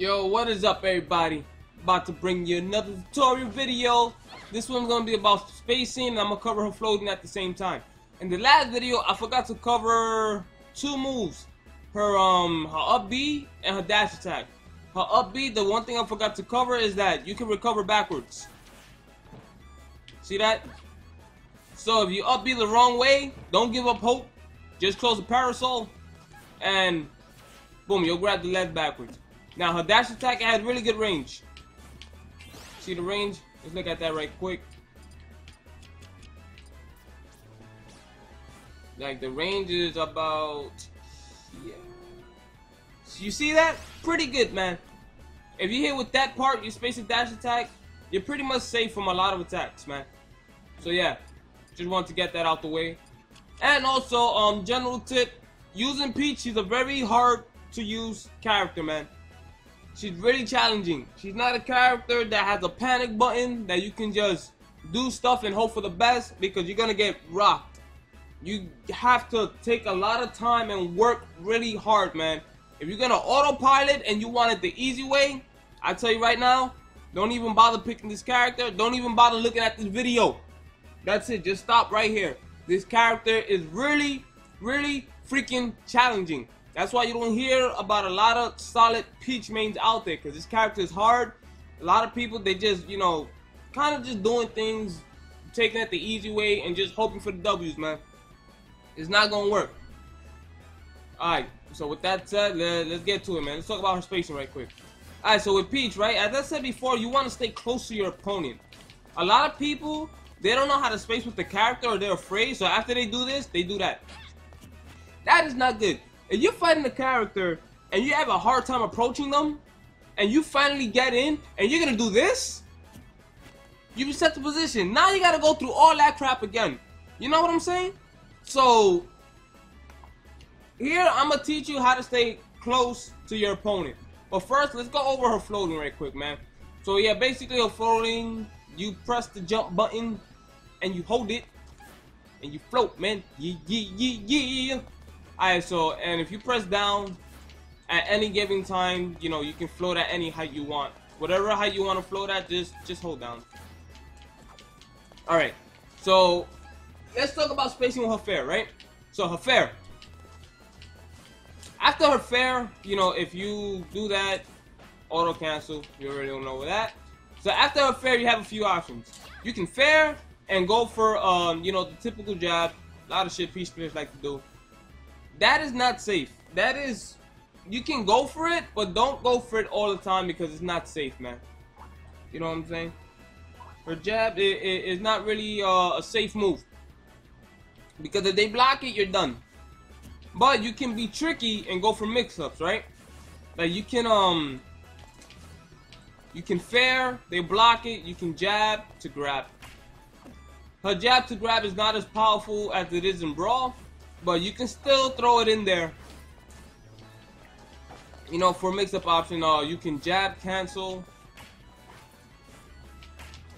Yo, what is up, everybody? About to bring you another tutorial video. This one's gonna be about spacing, and I'm gonna cover her floating at the same time. In the last video, I forgot to cover two moves: her up B and her dash attack. Her up B, the one thing I forgot to cover is that you can recover backwards. See that? So if you up B the wrong way, don't give up hope. Just close the parasol, and boom, you'll grab the ledge backwards. Now her dash attack has really good range. See the range? Let's look at that right quick. Like the range is about, yeah. So you see that? Pretty good, man. If you hit with that part, you space a dash attack, you're pretty much safe from a lot of attacks, man. So yeah, just want to get that out the way. And also, general tip, using Peach, she's a very hard to use character, man. She's really challenging. She's not a character that has a panic button that you can just do stuff and hope for the best, because you're gonna get rocked. You have to take a lot of time and work really hard, man. If you're gonna autopilot and you want it the easy way, I tell you right now, don't even bother picking this character. Don't even bother looking at this video. That's it. Just stop right here. This character is really, really freaking challenging. That's why you don't hear about a lot of solid Peach mains out there, because this character is hard. A lot of people, they just, you know, kind of just doing things, taking it the easy way and just hoping for the W's, man. It's not going to work. Alright, so with that said, let's get to it, man. Let's talk about her spacing right quick. Alright, so with Peach, right, as I said before, you want to stay close to your opponent. A lot of people, they don't know how to space with the character, or they're afraid, so after they do this, they do that. That is not good. If you're fighting a character and you have a hard time approaching them, and you finally get in and you're gonna do this, you reset the position. Now you gotta go through all that crap again. You know what I'm saying? So here I'm gonna teach you how to stay close to your opponent. But first, let's go over her floating right quick, man. So yeah, basically her floating, you press the jump button and you hold it and you float, man. Yeah. Alright, so, and if you press down at any given time, you know, you can float at any height you want. Whatever height you want to float at, just hold down. Alright, so let's talk about spacing with her fair, right? So her fair. After her fair, you know, if you do that, auto cancel, you already don't know that. So after her fair, you have a few options. You can fair and go for, you know, the typical jab. A lot of shit Peach players like to do. That is not safe. That is, you can go for it, but don't go for it all the time, because it's not safe, man. You know what I'm saying? Her jab is not really a safe move, because if they block it, you're done. But you can be tricky and go for mix-ups, right? Like you can fair, they block it, you can jab to grab. Her jab to grab is not as powerful as it is in Brawl, but you can still throw it in there. You know, for mix-up option, you can jab, cancel.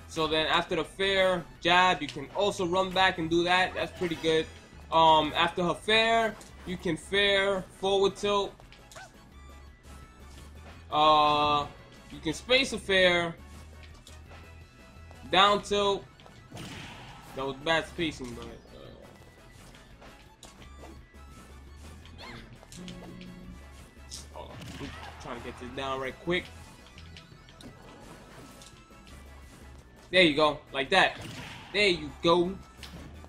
So then after the fair, jab, you can also run back and do that. That's pretty good. After her fair, you can fair, forward tilt. You can space a fair, down tilt. That was bad spacing, but trying to get this down right quick. There you go, like that. There you go.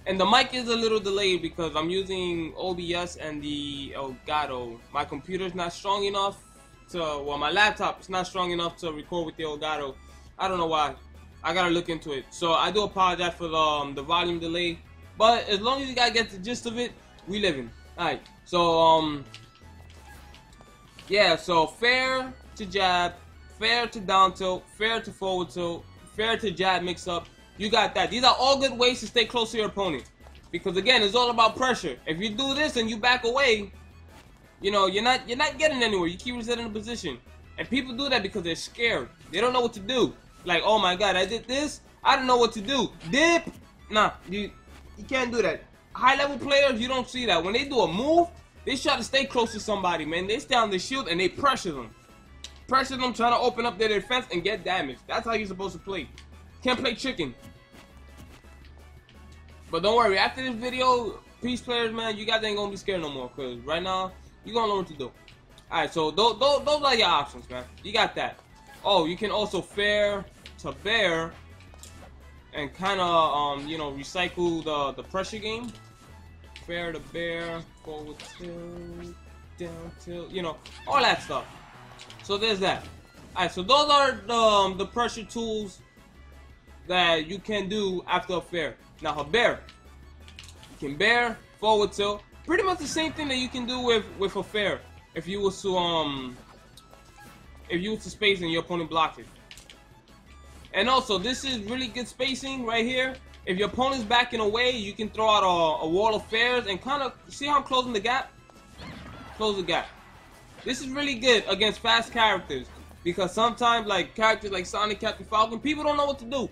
And the mic is a little delayed because I'm using OBS and the Elgato. My computer's not strong enough to, well, my laptop is not strong enough to record with the Elgato. I don't know why. I gotta look into it. So I do apologize for the volume delay. But as long as you guys get the gist of it, we living. Alright, so yeah, so fair to jab, fair to down tilt, fair to forward tilt, fair to jab mix up. You got that. These are all good ways to stay close to your opponent. Because again, it's all about pressure. If you do this and you back away, you know, you're not getting anywhere. You keep resetting the position. And people do that because they're scared. They don't know what to do. Like, oh my god, I did this, I don't know what to do. Dip! Nah, you can't do that. High level players, you don't see that. When they do a move, they try to stay close to somebody, man. They stay on the shield and they pressure them. pressure them, trying to open up their defense and get damaged. That's how you're supposed to play. Can't play chicken. But don't worry, after this video, Peach players, man, you guys ain't gonna be scared no more. Cause right now, you gonna know what to do. Alright, so those are your options, man. You got that. Oh, you can also fair to bear and kind of, you know, recycle the pressure game. Fair to bear, forward tilt, down tilt, you know, all that stuff. So there's that. Alright, so those are the pressure tools that you can do after a fair. Now a bear, you can bear, forward tilt, pretty much the same thing that you can do with a fair. If you was to space and your opponent blocked it. And also, this is really good spacing right here. If your opponent's backing away, you can throw out a wall of fairs and kind of see how I'm closing the gap. Close the gap. This is really good against fast characters because sometimes, like characters like Sonic, Captain Falcon, people don't know what to do.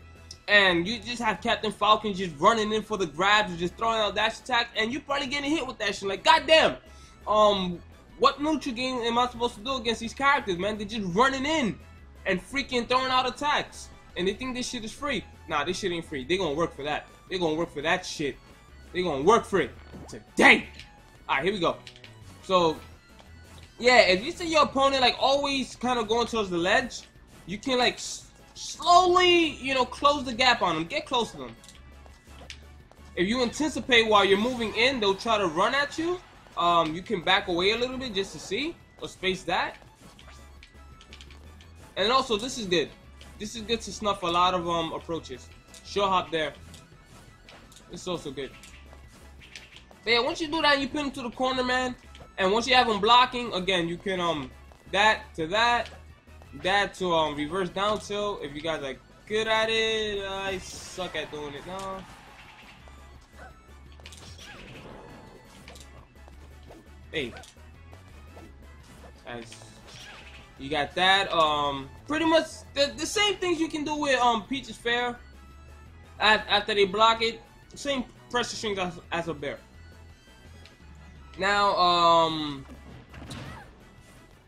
And you just have Captain Falcon just running in for the grabs and just throwing out dash attack, and you're probably getting hit with that shit. Like, goddamn, what neutral game am I supposed to do against these characters, man? They're just running in and freaking throwing out attacks, and they think this shit is free. Nah, this shit ain't free. They're gonna work for that. They're gonna work for that shit. They're gonna work for it today. All right, here we go. So, yeah, if you see your opponent like always kind of going towards the ledge, you can like slowly, you know, close the gap on them. Get close to them. If you anticipate while you're moving in, they'll try to run at you. You can back away a little bit just to see or space that. And also, this is good. This is good to snuff a lot of approaches. Short hop there. It's also good. But yeah, once you do that, you pin them to the corner, man. And once you have them blocking, again, you can that to that to reverse down tilt. If you guys are good at it, I suck at doing it. No. Hey, as you got that. Pretty much the same things you can do with Peach's fair. After they block it, same pressure strings as a bear. Now,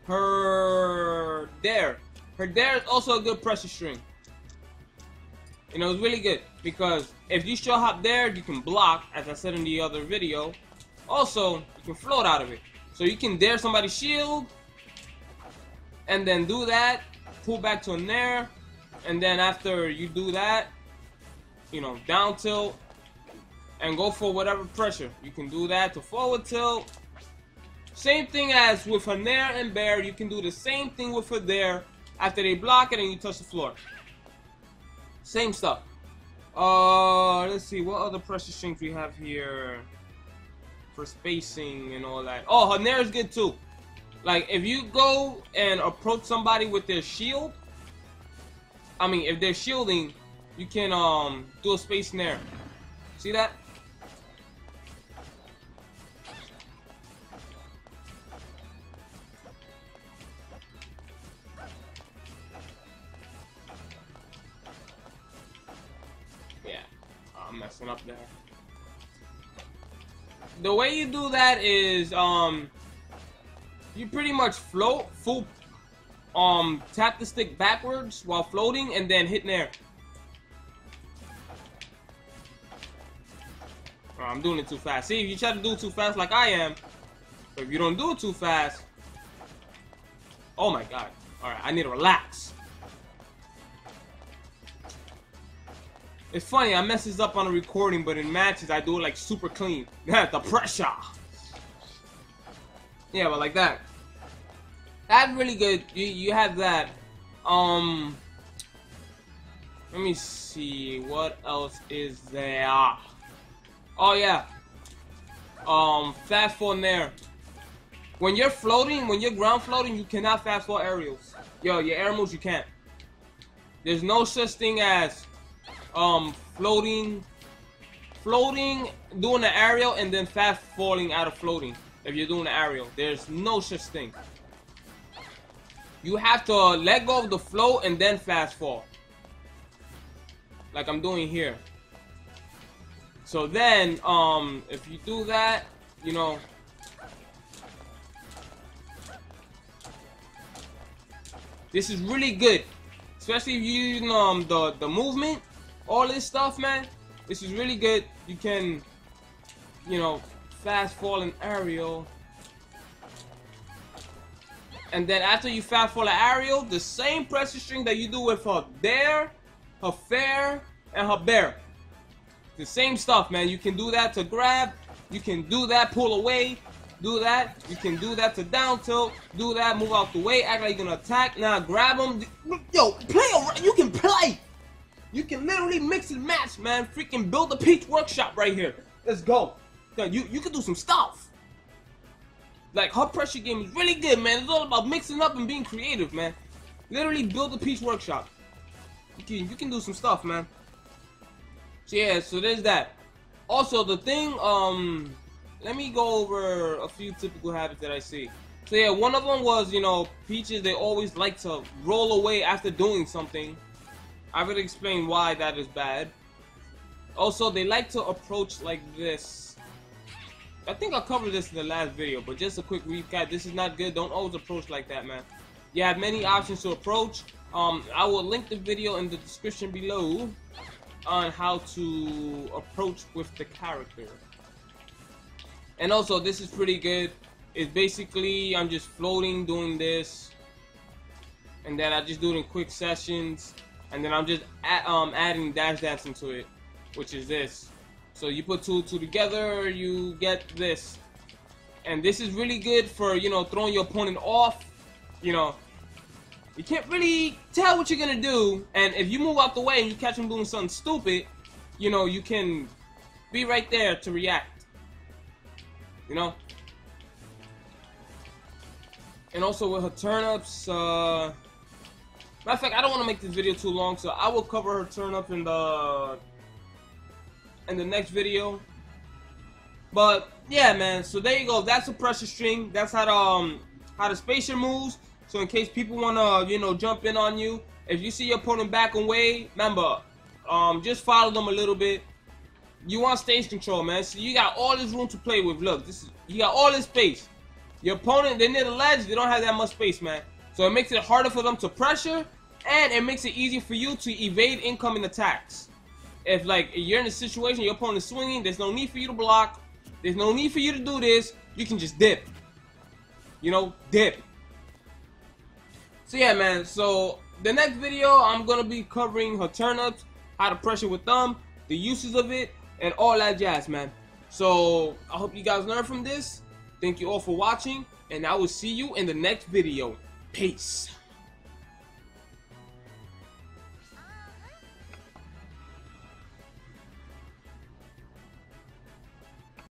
her dare is also a good pressure string. You know, it's really good because if you short hop there, you can block, as I said in the other video. Also, you can float out of it. So you can dare somebody's shield, and then do that, pull back to a nair, and then after you do that, you know, down tilt, and go for whatever pressure. You can do that to forward tilt. Same thing as with a nair and bear, you can do the same thing with a dare after they block it and you touch the floor. Same stuff. Let's see, what other pressure strings we have here for spacing and all that. Oh, her nair is good too. Like, if you go and approach somebody with their shield, I mean, if they're shielding, you can do a space nair. See that? Yeah, I'm messing up there. The way you do that is you pretty much float full tap the stick backwards while floating and then hit nair. Oh, I'm doing it too fast. See, if you try to do it too fast like I am, but if you don't do it too fast, oh my god. Alright, I need to relax. It's funny, I mess this up on a recording, but in matches I do it like super clean. The pressure. Yeah, but like that. That's really good. You have that. Let me see what else is there. Oh yeah. Fast forward nair. When you're floating, when you're ground floating, you cannot fast forward aerials. Yo, your air moves you can't. There's no such thing as floating, doing the aerial and then fast falling out of floating. If you're doing the aerial, there's no such thing. You have to let go of the float and then fast fall, like I'm doing here. So then, if you do that, you know, This is really good, especially if you're using the movement, all this stuff, man. This is really good. You can, you know, fast fall an aerial, and then after you fast fall an aerial, the same pressure string that you do with her dare, her fair, and her bear. The same stuff, man. You can do that to grab. You can do that, pull away. Do that. You can do that to down tilt. Do that, move out the way, act like you're gonna attack. Now grab them. Yo, play around. You can play. You can literally mix and match, man. Freaking build a Peach workshop right here. Let's go. You can do some stuff. Like, her pressure game is really good, man. It's all about mixing up and being creative, man. Literally build a Peach workshop. You can do some stuff, man. So yeah, so there's that. Also, the thing, let me go over a few typical habits that I see. So yeah, one of them was, you know, Peaches, they always like to roll away after doing something. I will explain why that is bad. Also, they like to approach like this. I think I covered this in the last video, but just a quick recap. This is not good. Don't always approach like that, man. You have many options to approach. I will link the video in the description below on how to approach with the character. And also, this is pretty good. It's basically, I'm just floating, doing this, and then I just do it in quick sessions, and then I'm just adding dash dance into it, which is this. So you put two together, you get this. And this is really good for, you know, throwing your opponent off. You know, you can't really tell what you're gonna do, and if you move out the way and you catch him doing something stupid, you know, you can be right there to react. You know? And also with her turn-ups, matter of fact, I don't want to make this video too long, so I will cover her turn-up in the next video. But yeah, man, so there you go. That's a pressure string. That's how the spacer moves. So in case people wanna, you know, jump in on you, if you see your opponent back away, remember, just follow them a little bit. You want stage control, man. So you got all this room to play with. Look, you got all this space. Your opponent, they're near the ledge, they don't have that much space, man. So it makes it harder for them to pressure, and it makes it easier for you to evade incoming attacks. If like you're in a situation, your opponent's swinging, there's no need for you to block. There's no need for you to do this. You can just dip. You know, dip. So yeah, man. So the next video, I'm gonna be covering her turn-ups, how to pressure with them, the uses of it, and all that jazz, man. So I hope you guys learned from this. Thank you all for watching, and I will see you in the next video. Peace.